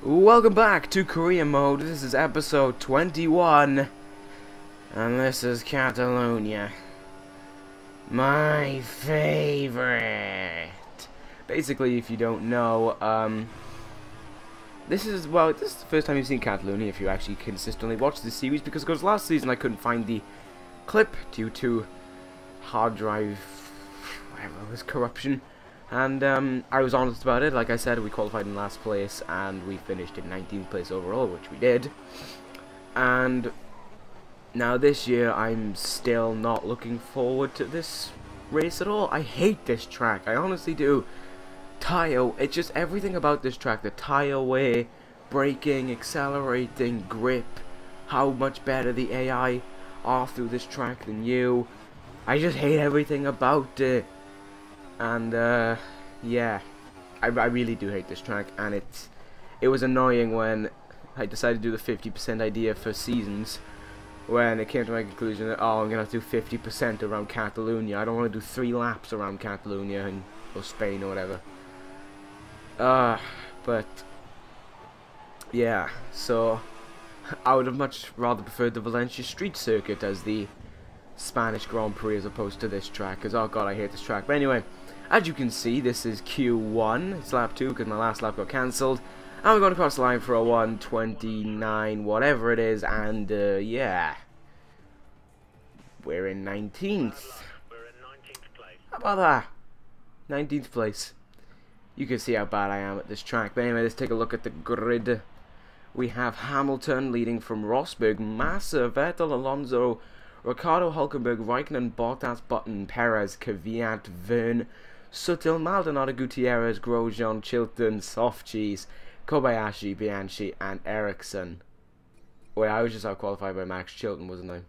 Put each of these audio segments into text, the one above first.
Welcome back to Korea Mode. This is episode 21, and this is Catalonia. My favorite. Basically, if you don't know, this is the first time you've seen Catalonia if you actually consistently watch this series, because last season I couldn't find the clip due to hard drive, whatever it was, corruption. And I was honest about it. Like I said, we qualified in last place and we finished in 19th place overall, which we did. And now this year I'm still not looking forward to this race at all. I hate this track, I honestly do. It's just everything about this track, the tire way, braking, accelerating, grip, how much better the AI are through this track than you. I just hate everything about it. And yeah, I really do hate this track, and it was annoying when I decided to do the 50% idea for seasons, when it came to my conclusion that, oh, I'm gonna have to do 50% around Catalonia. I don't want to do 3 laps around Catalonia or Spain or whatever. But yeah, so I would have much rather preferred the Valencia Street Circuit as the Spanish Grand Prix as opposed to this track, because oh god, I hate this track. But anyway, as you can see, this is Q1, it's lap 2 because my last lap got cancelled, and we're going to cross the line for a 1:29 whatever it is, and yeah, we're in 19th. How about that? 19th place. You can see how bad I am at this track. But anyway, let's take a look at the grid. We have Hamilton leading from Rosberg, Massa, Vettel, Alonso, Ricardo, Hulkenberg, Raikkonen, Bottas, Button, Perez, Kvyat, Verne, Sutil, Maldonado, Gutierrez, Grosjean, Chilton, Softcheese, Kobayashi, Bianchi, and Ericsson. Wait, I was just out-qualified by Max Chilton, wasn't I?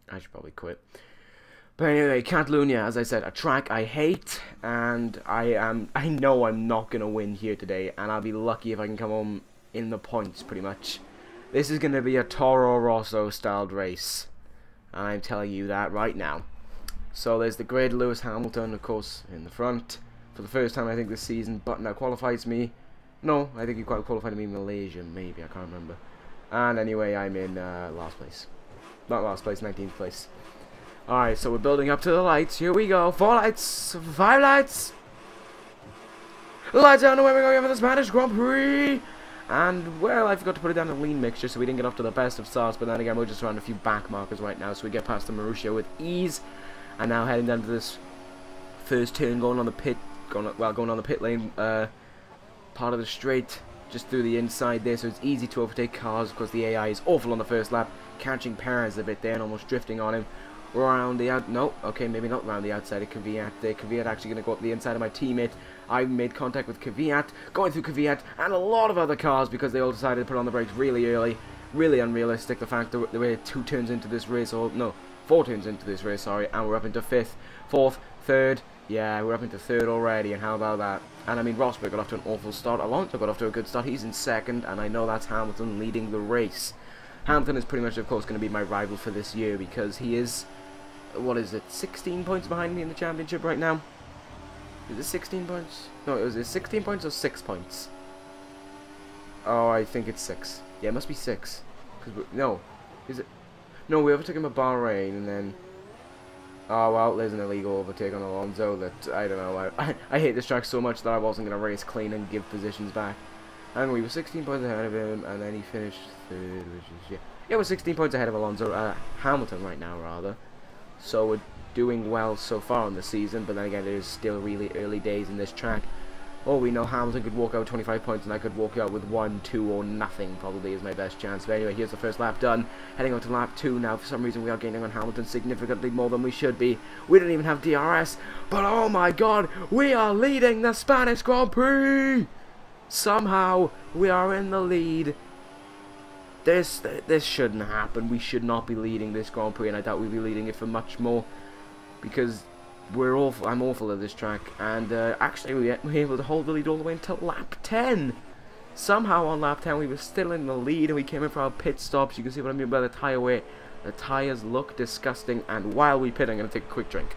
I should probably quit. But anyway, Catalonia, as I said, a track I hate, and I know I'm not going to win here today, and I'll be lucky if I can come home in the points, pretty much. This is going to be a Toro Rosso styled race, and I'm telling you that right now. So there's the grid. Lewis Hamilton, of course, in the front. For the first time, I think, this season, Button out qualifies me. No, I think he qualified me in Malaysia, maybe, I can't remember. And anyway, I'm in last place. Not last place, 19th place. Alright, so we're building up to the lights. Here we go. 4 lights, 5 lights. Lights down the way we're going for the Spanish Grand Prix. And, well, I forgot to put it down in lean mixture, so we didn't get off to the best of starts. But then again, we're just around a few back markers right now, so we get past the Marussia with ease. And now heading down to this first turn, going on the pit lane, part of the straight, just through the inside there, so it's easy to overtake cars because the AI is awful on the first lap, catching Perez a bit there and almost drifting on him. Around the okay, maybe not around the outside of Kvyat there. Kvyat actually going to go up the inside of my teammate. I made contact with Kvyat, going through Kvyat, and a lot of other cars because they all decided to put on the brakes really early. Really unrealistic, the fact that we're 2 turns into this race, or no, 4 turns into this race, sorry, and we're up into 5th, 4th, 3rd. Yeah, we're up into 3rd already, and how about that? And I mean, Rosberg got off to an awful start. Alonso got off to a good start. He's in 2nd, and I know that's Hamilton leading the race. Hamilton is pretty much, of course, going to be my rival for this year because he is, what is it, 16 points behind me in the championship right now? Is it 16 points? No, is it 16 points or 6 points? Oh, I think it's 6. Yeah, it must be 6. No, is it? No, we overtook him at Bahrain, and then... Oh, well, there's an illegal overtake on Alonso that, I don't know, I hate this track so much that I wasn't going to race clean and give positions back. And we were 16 points ahead of him, and then he finished 3rd, which is, yeah, we're 16 points ahead of Alonso, Hamilton right now, rather. So we're doing well so far in the season, but then again, it is still really early days in this track. Oh, we know Hamilton could walk out with 25 points, and I could walk out with 1, 2, or nothing, probably is my best chance. But anyway, here's the first lap done. Heading on to lap 2 now. For some reason, we are gaining on Hamilton significantly more than we should be. We don't even have DRS, but oh my god, we are leading the Spanish Grand Prix! Somehow, we are in the lead. This shouldn't happen. We should not be leading this Grand Prix, and I doubt we'll be leading it for much more, because we're awful. I'm awful at this track, and actually we were able to hold the lead all the way until lap 10. Somehow on lap 10 we were still in the lead, and we came in for our pit stops. You can see what I mean by the tire wear. The tires look disgusting, and while we pit, I'm going to take a quick drink.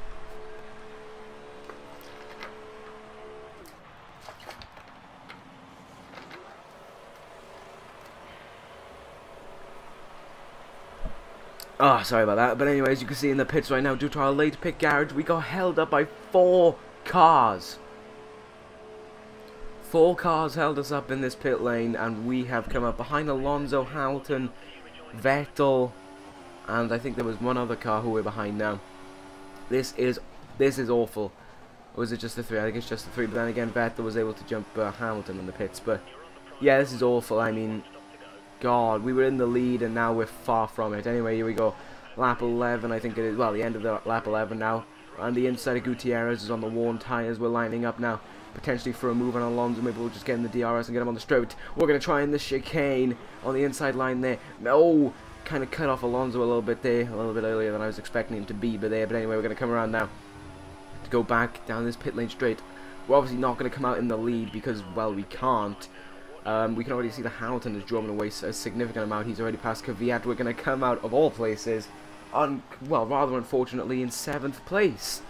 Oh, sorry about that. But anyway, as you can see in the pits right now, due to our late pit garage, we got held up by 4 cars. 4 cars held us up in this pit lane, and we have come up behind Alonso, Hamilton, Vettel, and I think there was one other car who we're behind now. This is awful. Or was it just the 3? I think it's just the 3. But then again, Vettel was able to jump Hamilton in the pits. But yeah, this is awful. I mean, God, we were in the lead and now we're far from it. Anyway, here we go. Lap 11, I think it is. Well, the end of the lap 11 now. And the inside of Gutierrez is on the worn tyres. We're lining up now, potentially for a move on Alonso. Maybe we'll just get in the DRS and get him on the straight. We're going to try in the chicane on the inside line there. No, kind of cut off Alonso a little bit there, a little bit earlier than I was expecting him to be. But anyway, we're going to come around now to go back down this pit lane straight. We're obviously not going to come out in the lead because, well, we can't. We can already see that Hamilton is drawing away a significant amount. He's already passed Kvyat. We're going to come out, of all places, well, rather unfortunately, in 7th place.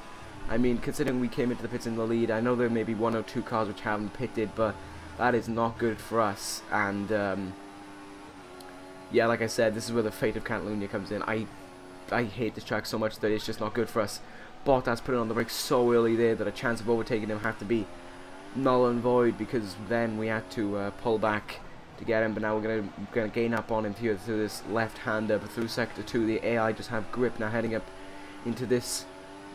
I mean, considering we came into the pits in the lead, I know there may be 1 or 2 cars which haven't pitted, but that is not good for us. And, yeah, like I said, this is where the fate of Catalunya comes in. I hate this track so much that it's just not good for us. Bottas put it on the brakes so early there that a chance of overtaking him had to be null and void, because then we had to pull back to get him. But now we're gonna gain up on him here through this left-hander, but through sector 2 the AI just have grip now, heading up into this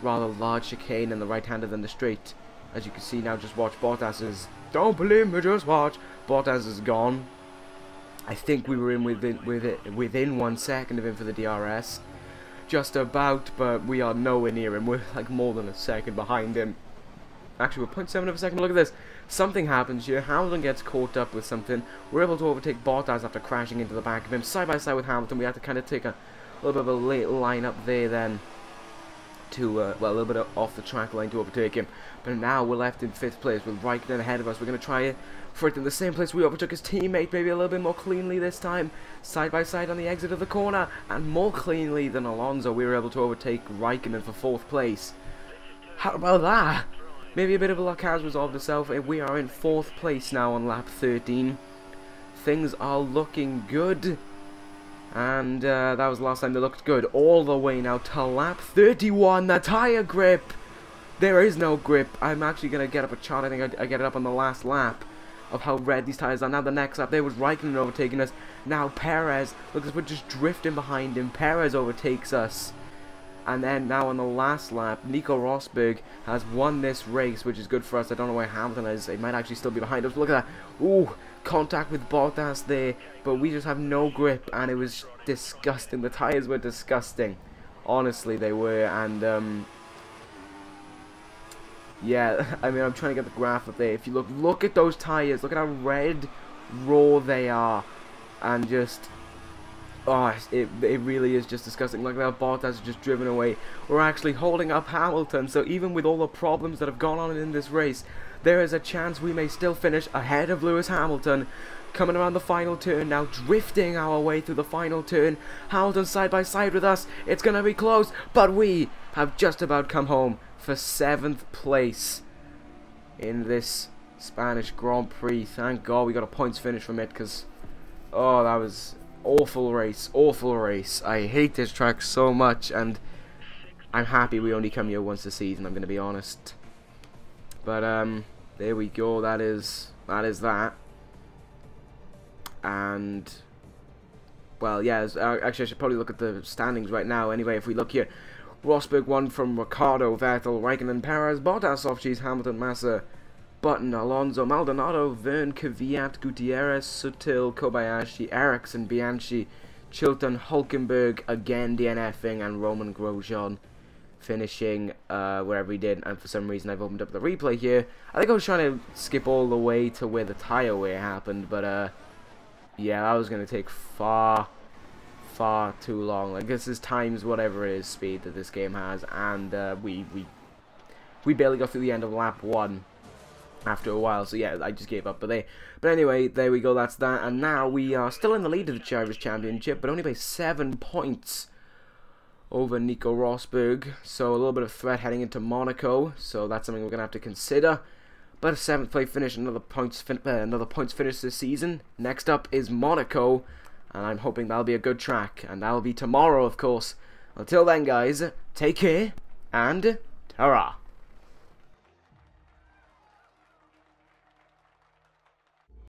rather large chicane and the right-hander than the straight. As you can see now, just watch Bottas don't believe me, just watch. Bottas is gone. I think we were in within 1 second of him for the DRS, just about, but we are nowhere near him. We're like more than a second behind him. Actually, we're 0.7 of a second. Look at this. Something happens here. Hamilton gets caught up with something. We're able to overtake Bottas after crashing into the back of him. Side by side with Hamilton, we had to kind of take a little bit of a late line up there then to, well, a little bit off the track line to overtake him. But now we're left in 5th place with Raikkonen ahead of us. We're going to try it for it in the same place we overtook his teammate, maybe a little bit more cleanly this time. Side by side on the exit of the corner, and more cleanly than Alonso, we were able to overtake Raikkonen for 4th place. How about that? Maybe a bit of luck has resolved itself. We are in 4th place now on lap 13. Things are looking good. And that was the last time they looked good. All the way now to lap 31. The tyre grip. There is no grip. I'm actually going to get up a chart. I think I get it up on the last lap of how red these tyres are. Now the next lap, there was Raikkonen overtaking us. Now Perez. Look, we're just drifting behind him. Perez overtakes us. And then now on the last lap, Nico Rosberg has won this race, which is good for us. I don't know where Hamilton is. He might actually still be behind us. Look at that. Ooh, contact with Bottas there. But we just have no grip, and it was disgusting. The tyres were disgusting. Honestly, they were. And, yeah, I mean, I'm trying to get the graph up there. If you look at those tyres. Look at how red, raw they are. And just... oh, it really is just disgusting. Look at how Bottas is just driven away. We're actually holding up Hamilton, so even with all the problems that have gone on in this race, there is a chance we may still finish ahead of Lewis Hamilton. Coming around the final turn now, drifting our way through the final turn. Hamilton side by side with us. It's going to be close, but we have just about come home for 7th place in this Spanish Grand Prix. Thank God we got a points finish from it, because, oh, that was... awful race, awful race. I hate this track so much, and I'm happy we only come here once a season, I'm going to be honest. But, there we go, that is that. And, well, yeah, actually I should probably look at the standings right now. Anyway, if we look here, Rosberg won from Ricardo, Vettel, Raikkonen, Perez, Bottas, Off-Cheese, Hamilton, Massa, Button, Alonso, Maldonado, Verne, Kvyat, Gutierrez, Sutil, Kobayashi, Ericsson, Bianchi, Chilton, Hulkenberg, again DNFing, and Roman Grosjean finishing wherever he did. And for some reason I've opened up the replay here. I think I was trying to skip all the way to where the tyre wear happened, but yeah, that was going to take far too long. Like, this is times whatever it is speed that this game has, and we barely got through the end of lap 1 after a while, so yeah, I just gave up. But anyway, there we go, that's that. And now we are still in the lead of the Drivers' Championship, but only by 7 points over Nico Rosberg. So a little bit of threat heading into Monaco, so that's something we're going to have to consider. But a 7th place finish, another points finish this season. Next up is Monaco, and I'm hoping that'll be a good track, and that'll be tomorrow, of course. Until then, guys, take care, and ta-ra!